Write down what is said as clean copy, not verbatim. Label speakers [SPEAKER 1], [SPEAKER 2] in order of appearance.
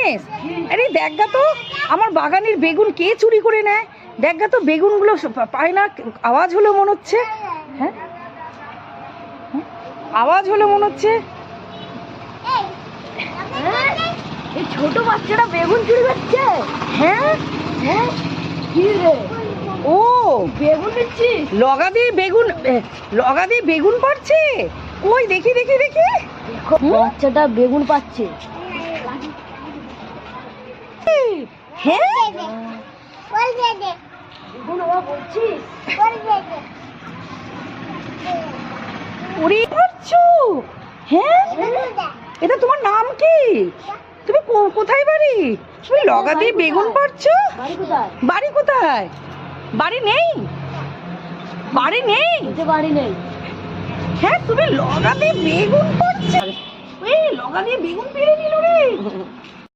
[SPEAKER 1] জানিস? আরে দেখ গা তো আমার বাগানের বেগুন কে চুরি করে নেয়। দেখ গা তো বেগুনগুলো পায় না, আওয়াজ হলো মনে হচ্ছে। হ্যাঁ আওয়াজ হলো মনে হচ্ছে।
[SPEAKER 2] এই ছোট বাচ্চাটা বেগুন চুরি করছে।
[SPEAKER 1] হ্যাঁ
[SPEAKER 2] হ্যাঁ কি রে,
[SPEAKER 1] ও
[SPEAKER 2] বেগুন নিচ্ছিস?
[SPEAKER 1] লগা দিয়ে বেগুন পাচ্ছে। ওই দেখি দেখি দেখি
[SPEAKER 2] বাচ্চাটা বেগুন পাচ্ছে।
[SPEAKER 1] হ্যাঁ
[SPEAKER 2] বেগুন বাবা বলছিস?
[SPEAKER 1] ওরে পাচ্ছো। হ্যাঁ এটা তোমার নাম কি? তুমি কোথায় বাড়ি? তুমি লগা দিয়ে বেগুন পাচ্ছো?
[SPEAKER 2] বাড়ি কোথায়?
[SPEAKER 1] বাড়ি কোথায়? বাড়ি নেই? বাড়ি নেই?
[SPEAKER 2] এতে বাড়ি নেই।
[SPEAKER 1] হ্যাঁ তুমি লগা দিয়ে বেগুন পাচ্ছো? এই লগা দিয়ে বেগুন পেরে নিল রে।